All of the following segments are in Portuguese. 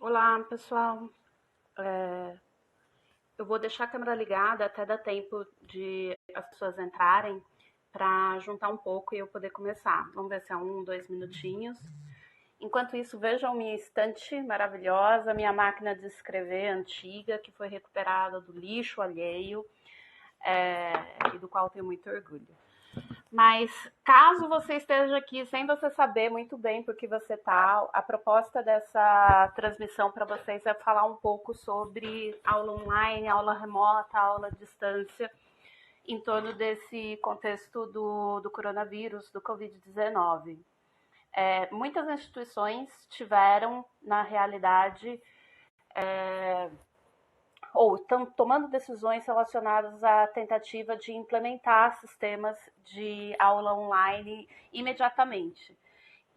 Olá, pessoal. É, eu vou deixar a câmera ligada até dar tempo de as pessoas entrarem para juntar um pouco e eu poder começar. Vamos ver se é 1, 2 minutinhos. Enquanto isso, vejam minha estante maravilhosa, minha máquina de escrever antiga, que foi recuperada do lixo alheio, e do qual tenho muito orgulho. Mas caso você esteja aqui sem você saber muito bem por que você está, a proposta dessa transmissão para vocês é falar um pouco sobre aula online, aula remota, aula à distância, em torno desse contexto do coronavírus, do Covid-19. Muitas instituições tiveram, na realidade, ou estão tomando decisões relacionadas à tentativa de implementar sistemas de aula online imediatamente.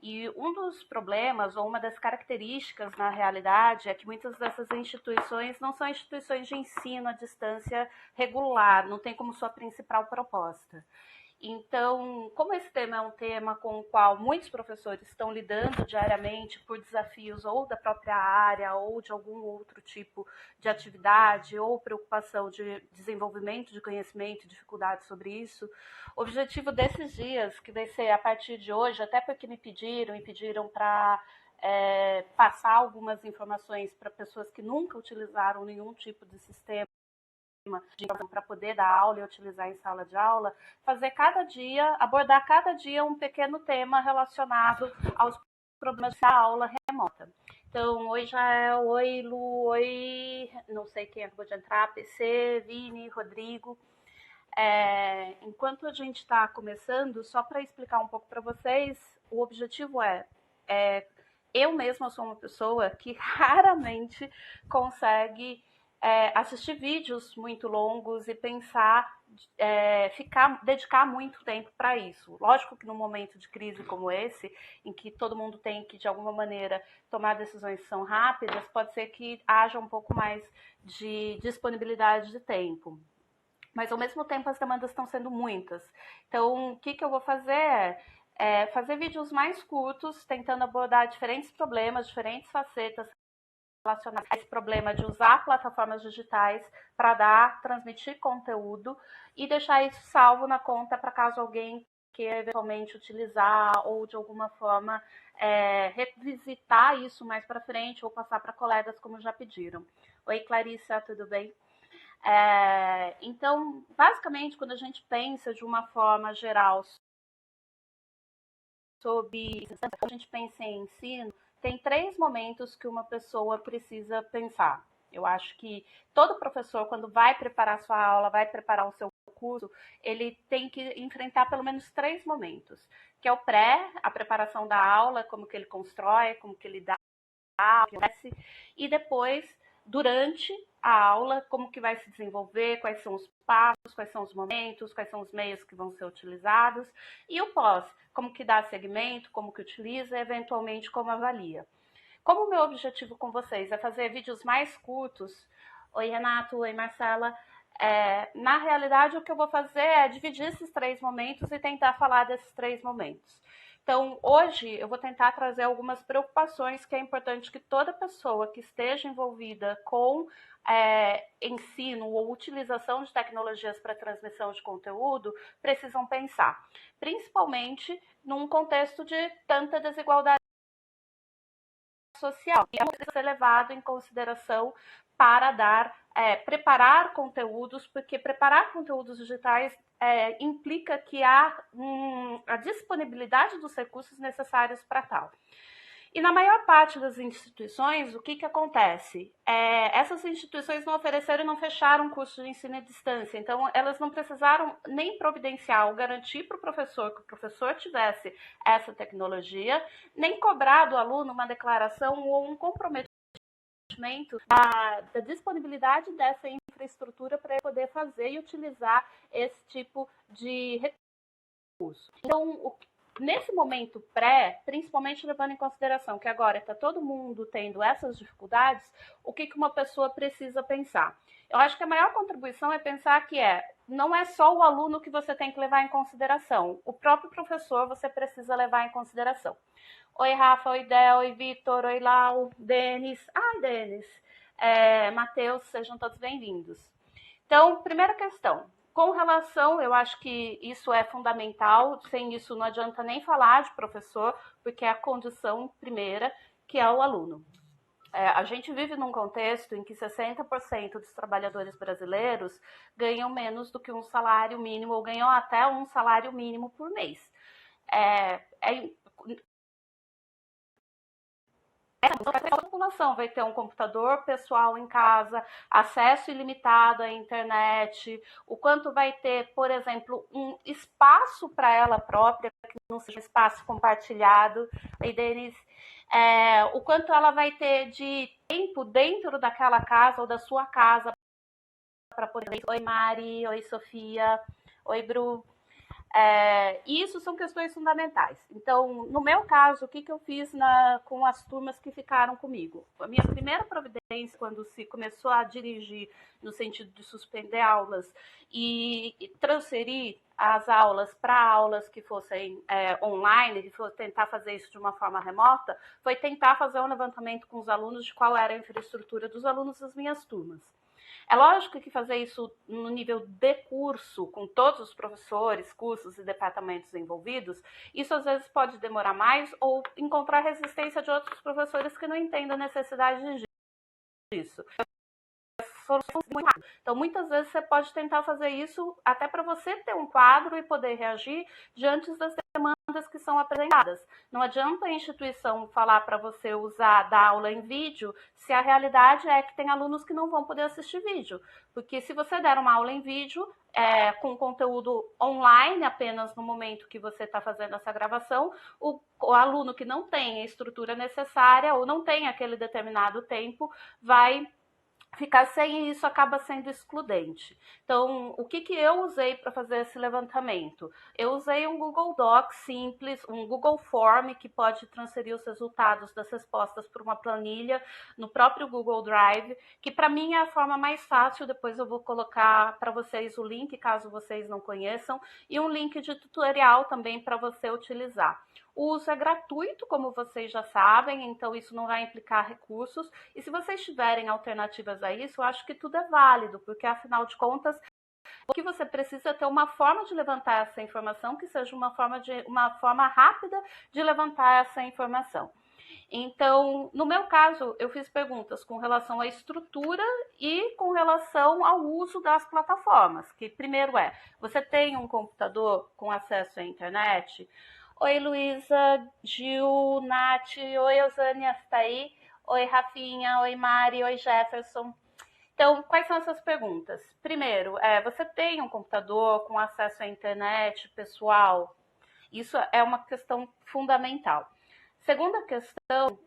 E um dos problemas, ou uma das características, na realidade, é que muitas dessas instituições não são instituições de ensino à distância regular, não tem como sua principal proposta. Então, como esse tema é um tema com o qual muitos professores estão lidando diariamente por desafios ou da própria área ou de algum outro tipo de atividade ou preocupação de desenvolvimento de conhecimento, dificuldades sobre isso, o objetivo desses dias, que vai ser a partir de hoje, até porque me pediram para passar algumas informações para pessoas que nunca utilizaram nenhum tipo de sistema para poder dar aula e utilizar em sala de aula, fazer cada dia, abordar cada dia um pequeno tema relacionado aos problemas da aula remota. Então, oi Jael, oi Lu, oi, não sei quem acabou de entrar, PC, Vini, Rodrigo. Enquanto a gente está começando, só para explicar um pouco para vocês, o objetivo eu mesma sou uma pessoa que raramente consegue assistir vídeos muito longos e pensar, dedicar muito tempo para isso. Lógico que num momento de crise como esse, em que todo mundo tem que, de alguma maneira, tomar decisões que são rápidas, pode ser que haja um pouco mais de disponibilidade de tempo. Mas, ao mesmo tempo, as demandas estão sendo muitas. Então, o que eu vou fazer fazer vídeos mais curtos, tentando abordar diferentes problemas, diferentes facetas relacionadas a esse problema de usar plataformas digitais para transmitir conteúdo e deixar isso salvo na conta para caso alguém queira eventualmente utilizar ou de alguma forma revisitar isso mais para frente ou passar para colegas como já pediram. Oi, Clarissa, tudo bem? Então, basicamente, quando a gente pensa de uma forma geral sobre a gente pensa em ensino, tem 3 momentos que uma pessoa precisa pensar. Eu acho que todo professor, quando vai preparar sua aula, vai preparar o seu curso, ele tem que enfrentar pelo menos 3 momentos, que é o pré, a preparação da aula, como que ele constrói, como que ele dá, e depois, durante a aula, como que vai se desenvolver, quais são os passos, quais são os momentos, quais são os meios que vão ser utilizados, e o pós, como que dá segmento, como que utiliza, eventualmente como avalia. Como o meu objetivo com vocês é fazer vídeos mais curtos, oi Renato, oi Marcela, na realidade o que eu vou fazer é dividir esses 3 momentos e tentar falar desses 3 momentos. Então, hoje eu vou tentar trazer algumas preocupações que é importante que toda pessoa que esteja envolvida com ensino ou utilização de tecnologias para transmissão de conteúdo precisam pensar, principalmente num contexto de tanta desigualdade social. É muito ser levado em consideração para preparar conteúdos, porque preparar conteúdos digitais implica que há a disponibilidade dos recursos necessários para tal. E na maior parte das instituições, o que acontece? Essas instituições não ofereceram e não fecharam curso de ensino à distância, então elas não precisaram nem providenciar ou garantir para o professor que o professor tivesse essa tecnologia, nem cobrar do aluno uma declaração ou um comprometimento da disponibilidade dessa infraestrutura para ele poder fazer e utilizar esse tipo de recurso. Então, nesse momento pré, principalmente levando em consideração que agora está todo mundo tendo essas dificuldades, o que uma pessoa precisa pensar? Eu acho que a maior contribuição é pensar que não é só o aluno que você tem que levar em consideração, o próprio professor você precisa levar em consideração. Oi, Rafa, oi, Del, oi, Vitor, oi, Lau, Denis. Ai, Denis. Matheus, sejam todos bem-vindos. Então, primeira questão. Com relação, eu acho que isso é fundamental, sem isso não adianta nem falar de professor, porque é a condição primeira, que é o aluno. A gente vive num contexto em que 60% dos trabalhadores brasileiros ganham menos do que um salário mínimo, ou ganham até um salário mínimo por mês. A população vai ter um computador pessoal em casa, acesso ilimitado à internet, o quanto vai ter, por exemplo, um espaço para ela própria, que não seja um espaço compartilhado. Aí, Denise, o quanto ela vai ter de tempo dentro daquela casa ou da sua casa para poder. Oi, Mari, oi, Sofia, oi, Bru. Isso são questões fundamentais. Então, no meu caso, o que eu fiz com as turmas que ficaram comigo? A minha primeira providência, quando se começou a dirigir no sentido de suspender aulas e transferir as aulas para aulas que fossem online, que fosse tentar fazer isso de uma forma remota, foi tentar fazer um levantamento com os alunos de qual era a infraestrutura dos alunos das minhas turmas. É lógico que fazer isso no nível de curso, com todos os professores, cursos e departamentos envolvidos, isso às vezes pode demorar mais ou encontrar resistência de outros professores que não entendem a necessidade disso. Então, muitas vezes você pode tentar fazer isso até para você ter um quadro e poder reagir diante das demandas que são apresentadas. Não adianta a instituição falar para você dar aula em vídeo se a realidade é que tem alunos que não vão poder assistir vídeo. Porque se você der uma aula em vídeo, com conteúdo online apenas no momento que você está fazendo essa gravação, o aluno que não tem a estrutura necessária ou não tem aquele determinado tempo vai ficar sem e isso acaba sendo excludente. Então, o que eu usei para fazer esse levantamento? Eu usei um Google Docs simples, um Google Form que pode transferir os resultados das respostas para uma planilha no próprio Google Drive, que para mim é a forma mais fácil. Depois eu vou colocar para vocês o link, caso vocês não conheçam, e um link de tutorial também para você utilizar. O uso é gratuito, como vocês já sabem, então isso não vai implicar recursos. E se vocês tiverem alternativas a isso, eu acho que tudo é válido, porque afinal de contas, o que você precisa é ter uma forma de levantar essa informação que seja uma forma rápida de levantar essa informação. Então, no meu caso, eu fiz perguntas com relação à estrutura e com relação ao uso das plataformas, que primeiro você tem um computador com acesso à internet? Oi, Luísa, Gil, Nath, oi, Eusânia, está aí? Oi, Rafinha, oi, Mari, oi, Jefferson. Então, quais são essas perguntas? Primeiro, você tem um computador com acesso à internet pessoal? Isso é uma questão fundamental. Segunda questão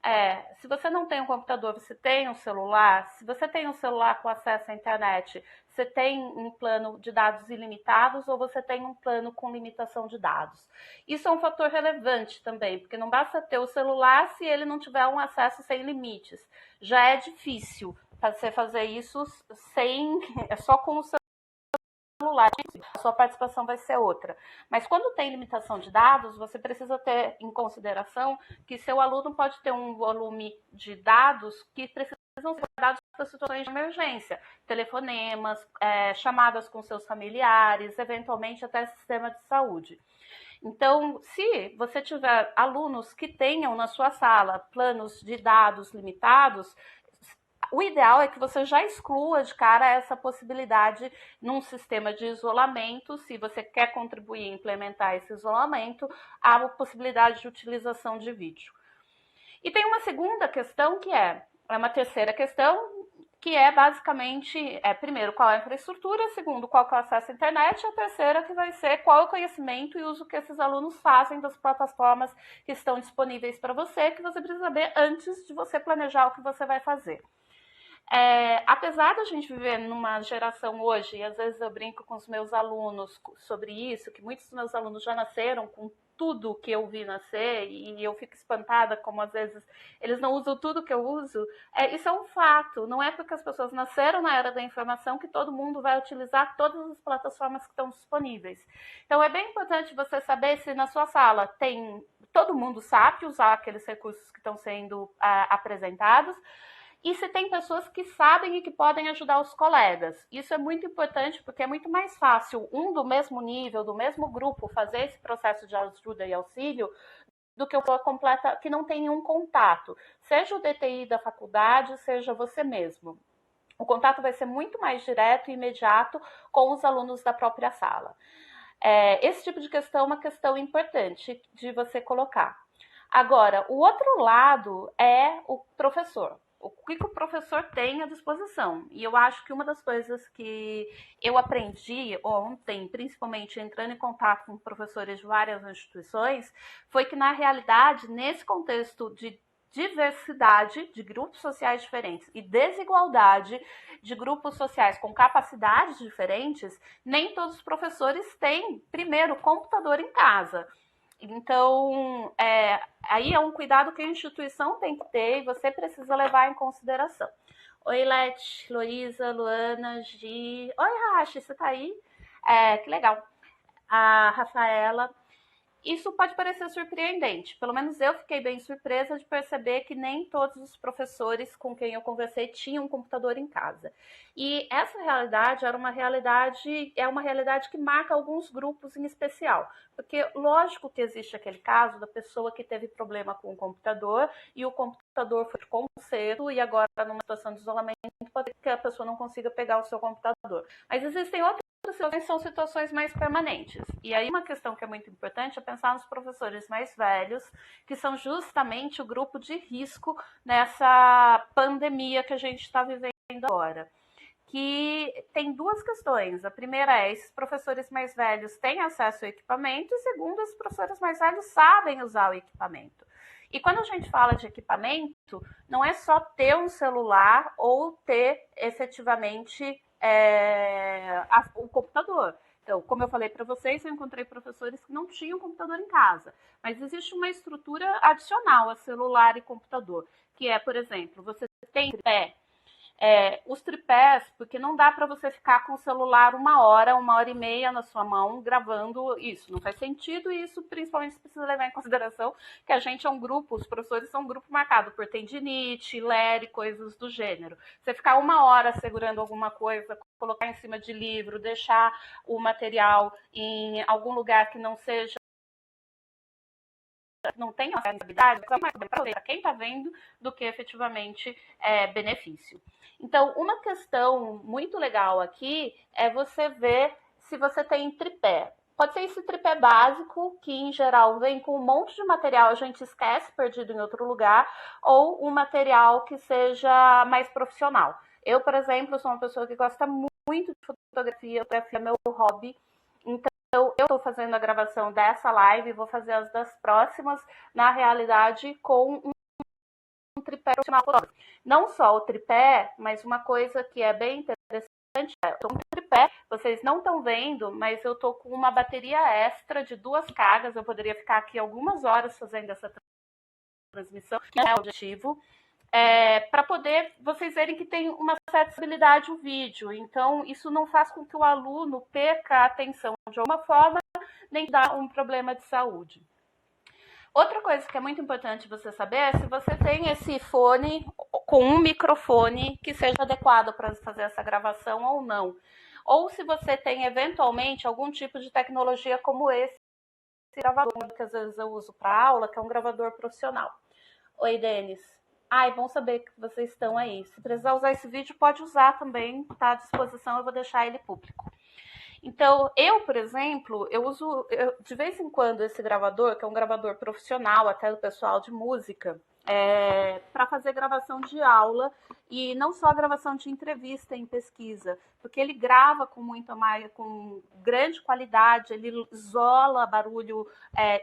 se você não tem um computador, você tem um celular? Se você tem um celular com acesso à internet, você tem um plano de dados ilimitados ou você tem um plano com limitação de dados? Isso é um fator relevante também, porque não basta ter o celular se ele não tiver um acesso sem limites. Já é difícil você fazer isso só com o celular, a sua participação vai ser outra. Mas quando tem limitação de dados, você precisa ter em consideração que seu aluno pode ter um volume de dados que precisam ser guardados para situações de emergência, telefonemas, chamadas com seus familiares, eventualmente até sistema de saúde. Então, se você tiver alunos que tenham na sua sala planos de dados limitados, o ideal é que você já exclua de cara essa possibilidade num sistema de isolamento, se você quer contribuir e implementar esse isolamento, há a possibilidade de utilização de vídeo. E tem uma segunda questão que é uma terceira questão, que é basicamente, primeiro, qual é a infraestrutura, segundo, qual é o acesso à internet, e a terceira que vai ser qual é o conhecimento e uso que esses alunos fazem das plataformas que estão disponíveis para você, que você precisa saber antes de você planejar o que você vai fazer. Apesar da gente viver numa geração hoje, e às vezes eu brinco com os meus alunos sobre isso, que muitos dos meus alunos já nasceram com tudo que eu vi nascer, e eu fico espantada como às vezes eles não usam tudo que eu uso, isso é um fato. Não é porque as pessoas nasceram na era da informação que todo mundo vai utilizar todas as plataformas que estão disponíveis. Então é bem importante você saber se na sua sala tem todo mundo sabe usar aqueles recursos que estão sendo apresentados, e se tem pessoas que sabem e que podem ajudar os colegas. Isso é muito importante, porque é muito mais fácil um do mesmo nível, do mesmo grupo, fazer esse processo de ajuda e auxílio do que o completa que não tem nenhum contato. Seja o DTI da faculdade, seja você mesmo. O contato vai ser muito mais direto e imediato com os alunos da própria sala. Esse tipo de questão é uma questão importante de você colocar. Agora, o outro lado é o professor. O que o professor tem à disposição. E eu acho que uma das coisas que eu aprendi ontem, principalmente entrando em contato com professores de várias instituições, foi que, na realidade, nesse contexto de diversidade de grupos sociais diferentes e desigualdade de grupos sociais com capacidades diferentes, nem todos os professores têm, primeiro, computador em casa. Então, aí é um cuidado que a instituição tem que ter e você precisa levar em consideração. Oi, Leti, Luísa, Luana, Gi. Oi, Rachi, você tá aí? Que legal. A Rafaela. Isso pode parecer surpreendente, pelo menos eu fiquei bem surpresa de perceber que nem todos os professores com quem eu conversei tinham um computador em casa. E essa realidade é uma realidade que marca alguns grupos em especial, porque lógico que existe aquele caso da pessoa que teve problema com o computador e o computador foi com cedo e agora numa situação de isolamento pode ser que a pessoa não consiga pegar o seu computador. Mas existem outras situações, são situações mais permanentes. E aí uma questão que é muito importante é pensar nos professores mais velhos, que são justamente o grupo de risco nessa pandemia que a gente está vivendo agora. Que tem duas questões. A primeira é, esses professores mais velhos têm acesso ao equipamento, e segundo, esses professores mais velhos sabem usar o equipamento. E quando a gente fala de equipamento, não é só ter um celular ou ter efetivamente o computador. Então, como eu falei para vocês, eu encontrei professores que não tinham computador em casa, mas existe uma estrutura adicional a celular e computador, que é, por exemplo, você tem tripé, os tripés, porque não dá para você ficar com o celular uma hora e meia na sua mão gravando isso. Não faz sentido, e isso principalmente você precisa levar em consideração que a gente é um grupo, os professores são um grupo marcado por tendinite, ler e coisas do gênero. Você ficar uma hora segurando alguma coisa, colocar em cima de livro, deixar o material em algum lugar que não seja, não tem acessibilidade, é mais para quem está vendo do que efetivamente benefício. Então, uma questão muito legal aqui é você ver se você tem tripé. Pode ser esse tripé básico, que em geral vem com um monte de material, a gente esquece perdido em outro lugar, ou um material que seja mais profissional. Eu, por exemplo, sou uma pessoa que gosta muito de fotografia é meu hobby, então eu estou fazendo a gravação dessa live, vou fazer as das próximas, na realidade, com um tripé profissional. Não só o tripé, mas uma coisa que é bem interessante é um tripé, vocês não estão vendo, mas eu estou com uma bateria extra de 2 cargas, eu poderia ficar aqui algumas horas fazendo essa transmissão, que é o objetivo. Para poder vocês verem que tem uma certa estabilidade o vídeo. Então, isso não faz com que o aluno perca a atenção de alguma forma, nem dá um problema de saúde. Outra coisa que é muito importante você saber é se você tem esse fone com um microfone que seja adequado para fazer essa gravação ou não. Ou se você tem, eventualmente, algum tipo de tecnologia como esse gravador, que às vezes eu uso para aula, que é um gravador profissional. Oi, Denis. É bom saber que vocês estão aí. Se precisar usar esse vídeo, pode usar também, está à disposição, eu vou deixar ele público. Então, eu, por exemplo, eu uso de vez em quando esse gravador, que é um gravador profissional, até do pessoal de música, para fazer gravação de aula, e não só gravação de entrevista em pesquisa, porque ele grava com grande qualidade, ele isola barulho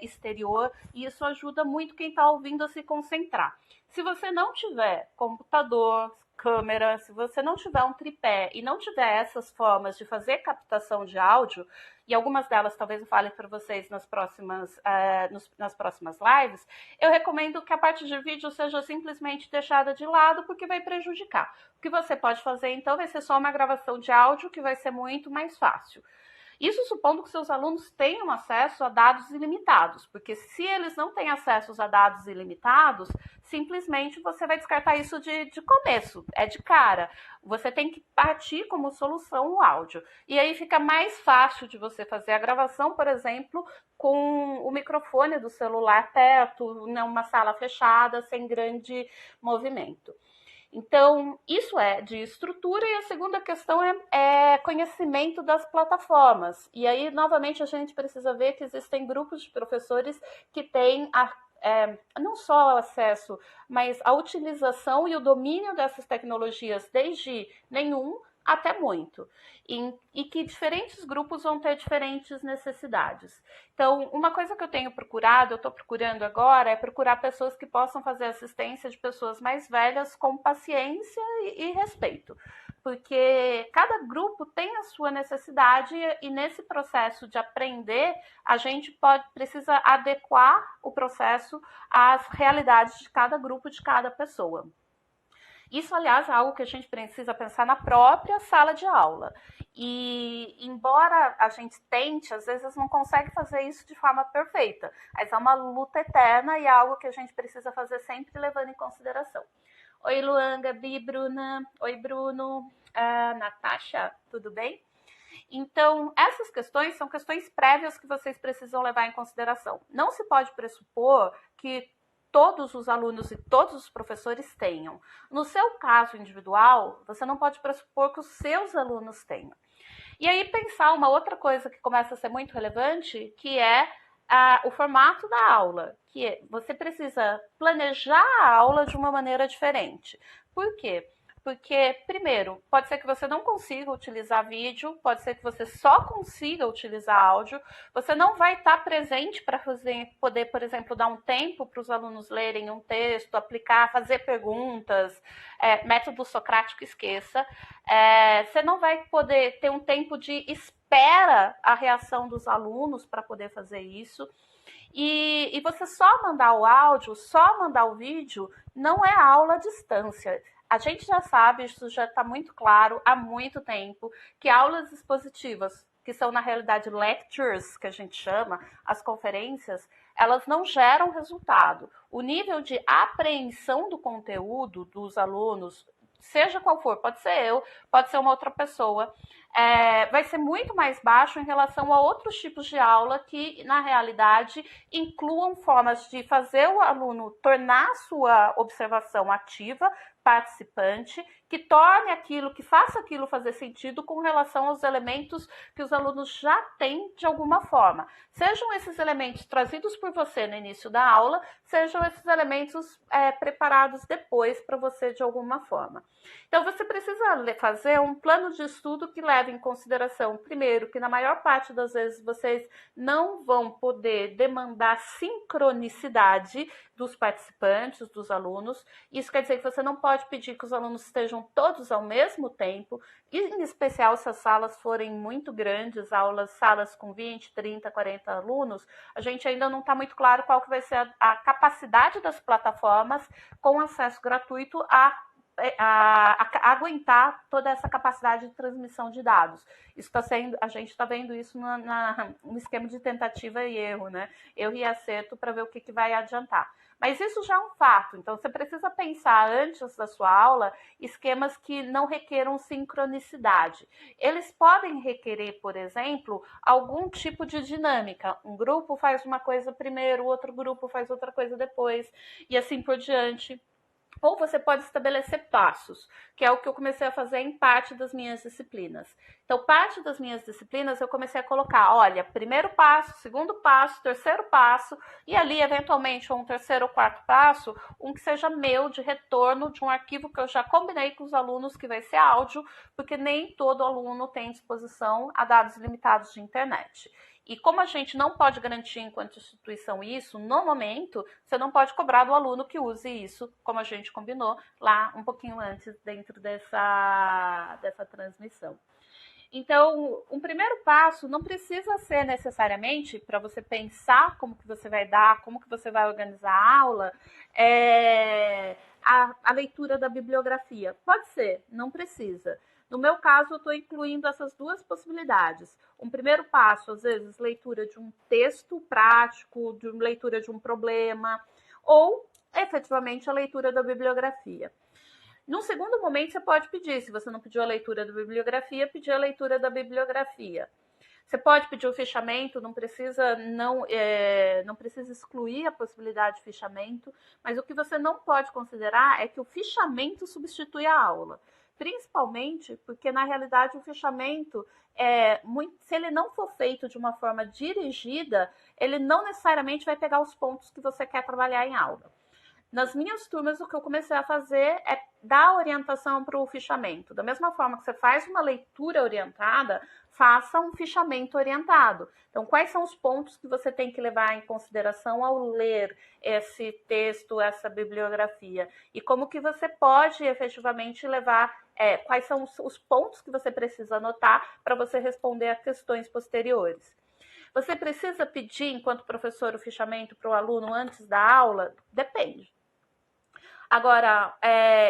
exterior, e isso ajuda muito quem está ouvindo a se concentrar. Se você não tiver computador, câmera, se você não tiver um tripé e não tiver essas formas de fazer captação de áudio, e algumas delas talvez eu fale para vocês nas próximas lives, eu recomendo que a parte de vídeo seja simplesmente deixada de lado, porque vai prejudicar. O que você pode fazer, então, vai ser só uma gravação de áudio, que vai ser muito mais fácil. Isso supondo que seus alunos tenham acesso a dados ilimitados, porque se eles não têm acesso a dados ilimitados, simplesmente você vai descartar isso de começo, é de cara. Você tem que partir como solução o áudio. E aí fica mais fácil de você fazer a gravação, por exemplo, com o microfone do celular perto, numa sala fechada, sem grande movimento. Então, isso é de estrutura, e a segunda questão é conhecimento das plataformas. E aí, novamente, a gente precisa ver que existem grupos de professores que têm não só o acesso, mas a utilização e o domínio dessas tecnologias desde nenhum até muito. E que diferentes grupos vão ter diferentes necessidades. Então, uma coisa que eu tenho procurado, eu estou procurando agora, é procurar pessoas que possam fazer assistência de pessoas mais velhas com paciência e respeito. Porque cada grupo tem a sua necessidade e nesse processo de aprender, a gente precisa adequar o processo às realidades de cada grupo, de cada pessoa. Isso, aliás, é algo que a gente precisa pensar na própria sala de aula. E, embora a gente tente, às vezes não consegue fazer isso de forma perfeita. Mas é uma luta eterna e é algo que a gente precisa fazer sempre levando em consideração. Oi, Luan, Gabi, Bruna. Oi, Bruno. Natasha, tudo bem? Então, essas questões são questões prévias que vocês precisam levar em consideração. Não se pode pressupor que todos os alunos e todos os professores tenham. No seu caso individual, você não pode pressupor que os seus alunos tenham. E aí pensar uma outra coisa que começa a ser muito relevante, que é o formato da aula, que você precisa planejar a aula de uma maneira diferente. Por quê? Porque, primeiro, pode ser que você não consiga utilizar vídeo, pode ser que você só consiga utilizar áudio, você não vai estar presente para poder, por exemplo, dar um tempo para os alunos lerem um texto, aplicar, fazer perguntas, método socrático, esqueça. Você não vai poder ter um tempo de espera a reação dos alunos para poder fazer isso. E você só mandar o áudio, só mandar o vídeo, não é aula à distância. A gente já sabe, isso já está muito claro há muito tempo, que aulas expositivas, que são na realidade lectures, que a gente chama, as conferências, elas não geram resultado. O nível de apreensão do conteúdo dos alunos, seja qual for, pode ser eu, pode ser uma outra pessoa, vai ser muito mais baixo em relação a outros tipos de aula que, na realidade, incluam formas de fazer o aluno tornar a sua observação ativa, participante, que torne aquilo, que faça aquilo fazer sentido com relação aos elementos que os alunos já têm de alguma forma. Sejam esses elementos trazidos por você no início da aula, sejam esses elementos preparados depois para você de alguma forma. Então, você precisa fazer um plano de estudo que leve em consideração, primeiro, que na maior parte das vezes vocês não vão poder demandar sincronicidade dos participantes, dos alunos. Isso quer dizer que você não pode pedir que os alunos estejam todos ao mesmo tempo, em especial se as salas forem muito grandes, salas com 20, 30, 40 alunos, a gente ainda não está muito claro qual que vai ser a capacidade das plataformas com acesso gratuito a aguentar toda essa capacidade de transmissão de dados. Isso a gente está vendo isso no esquema de tentativa e erro, né? Erro e acerto para ver o que vai adiantar. Mas isso já é um fato, então você precisa pensar antes da sua aula esquemas que não requeram sincronicidade. Eles podem requerer, por exemplo, algum tipo de dinâmica. Um grupo faz uma coisa primeiro, o outro grupo faz outra coisa depois, e assim por diante. Ou você pode estabelecer passos, que é o que eu comecei a fazer em parte das minhas disciplinas. Então, parte das minhas disciplinas eu comecei a colocar, olha, primeiro passo, segundo passo, terceiro passo, e ali, eventualmente, um terceiro ou quarto passo, um que seja meu, de retorno de um arquivo que eu já combinei com os alunos, que vai ser áudio, porque nem todo aluno tem disposição a dados limitados de internet. E como a gente não pode garantir enquanto instituição isso, no momento, você não pode cobrar do aluno que use isso, como a gente combinou lá um pouquinho antes, dentro dessa transmissão. Então, um primeiro passo não precisa ser necessariamente para você pensar como que você vai dar, como que você vai organizar a aula, a leitura da bibliografia. Pode ser, não precisa. No meu caso, eu estou incluindo essas duas possibilidades. Um primeiro passo, às vezes, leitura de um texto prático, de leitura de um problema, ou efetivamente a leitura da bibliografia. Num segundo momento, você pode pedir, se você não pediu a leitura da bibliografia, pedir a leitura da bibliografia. Você pode pedir o fichamento, não precisa excluir a possibilidade de fichamento, mas o que você não pode considerar é que o fichamento substitui a aula. Principalmente porque, na realidade, o fichamento, se ele não for feito de uma forma dirigida, ele não necessariamente vai pegar os pontos que você quer trabalhar em aula. Nas minhas turmas, o que eu comecei a fazer é dar orientação para o fichamento. Da mesma forma que você faz uma leitura orientada, faça um fichamento orientado. Então, quais são os pontos que você tem que levar em consideração ao ler esse texto, essa bibliografia? E como que você pode efetivamente levar, quais são os pontos que você precisa anotar para você responder a questões posteriores? Você precisa pedir, enquanto professor, o fichamento para o aluno antes da aula? Depende. Agora,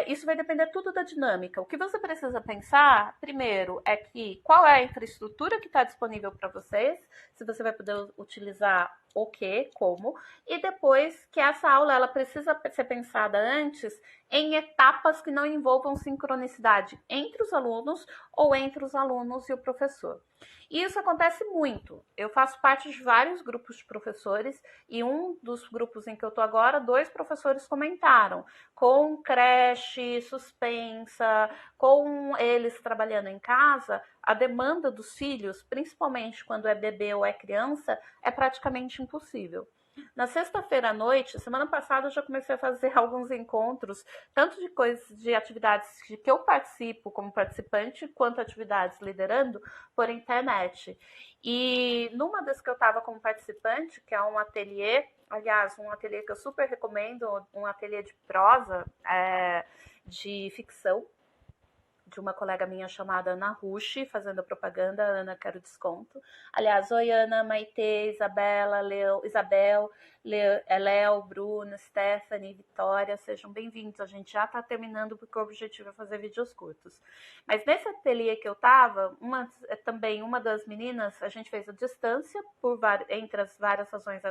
isso vai depender tudo da dinâmica. O que você precisa pensar, primeiro, é que qual é a infraestrutura que está disponível para vocês, se você vai poder utilizar o que, como, e depois que essa aula ela precisa ser pensada antes em etapas que não envolvam sincronicidade entre os alunos ou entre os alunos e o professor. E isso acontece muito. Eu faço parte de vários grupos de professores e um dos grupos em que eu estou agora, 2 professores comentaram, com creche, suspensa, com eles trabalhando em casa, a demanda dos filhos, principalmente quando é bebê ou é criança, é praticamente impossível. Na sexta-feira à noite, semana passada eu já comecei a fazer alguns encontros, tanto de coisas, de atividades que eu participo como participante, quanto atividades liderando por internet. E numa das que eu estava como participante, que é um ateliê, aliás, um ateliê que eu super recomendo, um ateliê de prosa, de ficção, de uma colega minha chamada Ana Rushi, fazendo propaganda. Ana, quero desconto. Aliás, oi Ana, Maitê, Isabela, Isabel, Léo, Bruno, Stephanie, Vitória, sejam bem-vindos. A gente já está terminando porque o objetivo é fazer vídeos curtos. Mas nesse ateliê que eu estava, também uma das meninas, a gente fez a distância, entre as várias razões,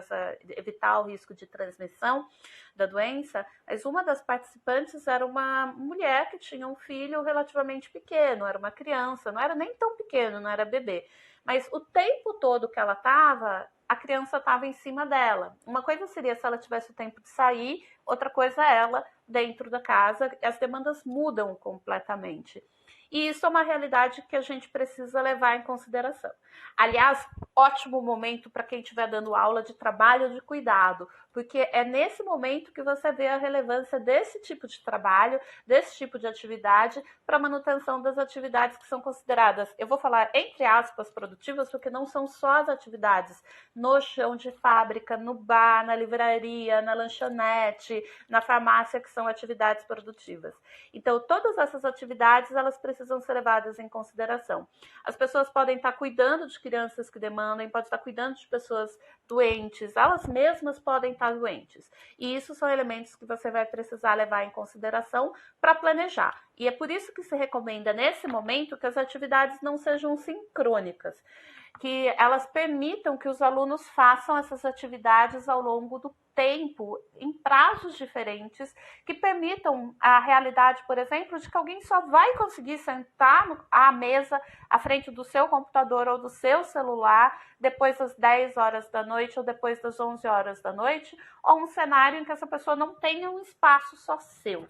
evitar o risco de transmissão da doença, mas uma das participantes era uma mulher que tinha um filho relativamente pequeno, era uma criança, não era nem tão pequeno, não era bebê, mas o tempo todo que ela estava, a criança estava em cima dela. Uma coisa seria se ela tivesse o tempo de sair, outra coisa é ela dentro da casa, as demandas mudam completamente. E isso é uma realidade que a gente precisa levar em consideração. Aliás, ótimo momento para quem estiver dando aula de trabalho de cuidado, porque é nesse momento que você vê a relevância desse tipo de trabalho, desse tipo de atividade, para a manutenção das atividades que são consideradas, eu vou falar entre aspas, produtivas, porque não são só as atividades no chão de fábrica, no bar, na livraria, na lanchonete, na farmácia, que são atividades produtivas. Então, todas essas atividades, elas precisam ser levadas em consideração. As pessoas podem estar cuidando de crianças que demandem, podem estar cuidando de pessoas doentes, elas mesmas podem estar doentes. E isso são elementos que você vai precisar levar em consideração para planejar. E é por isso que se recomenda, nesse momento, que as atividades não sejam sincrônicas, que elas permitam que os alunos façam essas atividades ao longo do tempo, em prazos diferentes, que permitam a realidade, por exemplo, de que alguém só vai conseguir sentar à mesa, à frente do seu computador ou do seu celular, depois das 10 horas da noite ou depois das 11 horas da noite, ou um cenário em que essa pessoa não tenha um espaço só seu.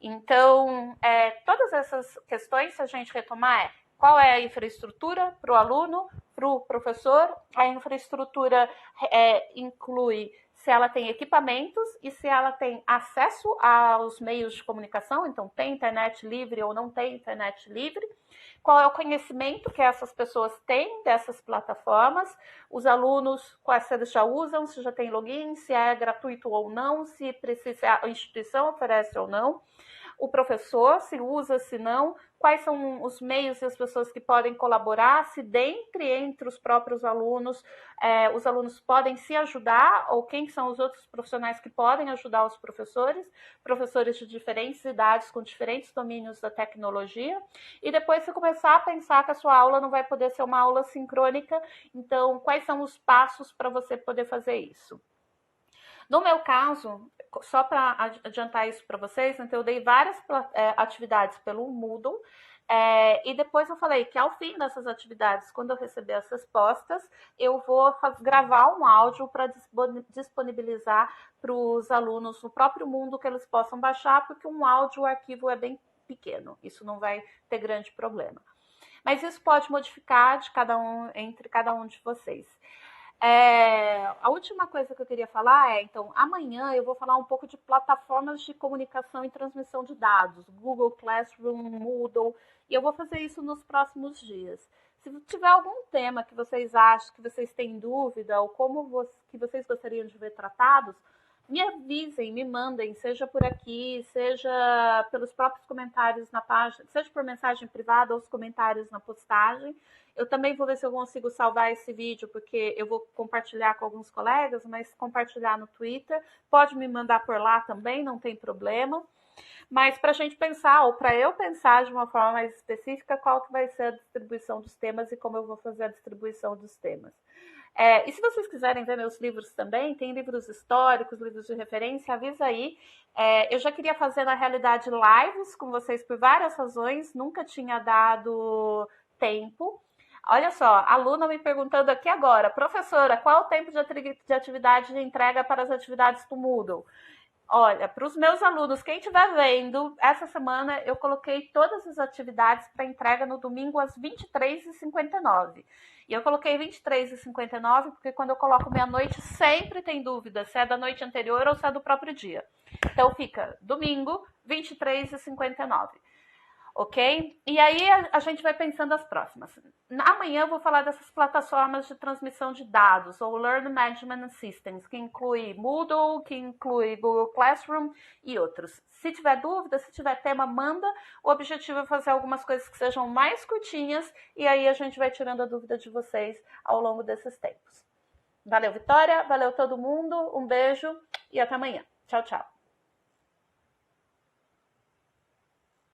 Então, todas essas questões, se a gente retomar, qual é a infraestrutura para o aluno, para o professor? A infraestrutura inclui se ela tem equipamentos e se ela tem acesso aos meios de comunicação, então tem internet livre ou não tem internet livre. qual é o conhecimento que essas pessoas têm dessas plataformas, os alunos, quais eles já usam, se já tem login, se é gratuito ou não, se precisa, a instituição oferece ou não, o professor, se usa, se não, quais são os meios e as pessoas que podem colaborar, se entre os próprios alunos, os alunos podem se ajudar, ou quem são os outros profissionais que podem ajudar os professores de diferentes idades, com diferentes domínios da tecnologia, e depois você começar a pensar que a sua aula não vai poder ser uma aula sincrônica, então quais são os passos para você poder fazer isso? No meu caso, só para adiantar isso para vocês, então eu dei várias atividades pelo Moodle, e depois eu falei que ao fim dessas atividades, quando eu receber as respostas, eu vou gravar um áudio para disponibilizar para os alunos no próprio Moodle que eles possam baixar, porque um áudio, o arquivo é bem pequeno, isso não vai ter grande problema. Mas isso pode modificar entre cada um de vocês. A última coisa que eu queria falar então, amanhã eu vou falar um pouco de plataformas de comunicação e transmissão de dados, Google Classroom, Moodle, e eu vou fazer isso nos próximos dias. Se tiver algum tema que vocês acham, que vocês têm dúvida, ou que vocês gostariam de ver tratados, me avisem, me mandem, seja por aqui, seja pelos próprios comentários na página, seja por mensagem privada ou os comentários na postagem. Eu também vou ver se eu consigo salvar esse vídeo, porque eu vou compartilhar com alguns colegas, mas compartilhar no Twitter. Pode me mandar por lá também, não tem problema. Mas para a gente pensar, ou para eu pensar de uma forma mais específica, qual que vai ser a distribuição dos temas e como eu vou fazer a distribuição dos temas. E se vocês quiserem ver meus livros também, tem livros históricos, livros de referência, avisa aí. Eu já queria fazer, na realidade, lives com vocês por várias razões, nunca tinha dado tempo. Olha só, aluna me perguntando aqui agora, professora, qual é o tempo de atividade de entrega para as atividades do Moodle? Olha, para os meus alunos, quem estiver vendo, essa semana eu coloquei todas as atividades para entrega no domingo às 23h59. E eu coloquei 23h59 porque quando eu coloco meia-noite sempre tem dúvida se é da noite anterior ou se é do próprio dia. Então fica domingo, 23h59. Ok? E aí a gente vai pensando as próximas. Amanhã eu vou falar dessas plataformas de transmissão de dados, ou Learning Management Systems, que inclui Moodle, que inclui Google Classroom e outros. Se tiver dúvida, se tiver tema, manda. O objetivo é fazer algumas coisas que sejam mais curtinhas, e aí a gente vai tirando a dúvida de vocês ao longo desses tempos. Valeu, Vitória. Valeu todo mundo. Um beijo e até amanhã. Tchau, tchau.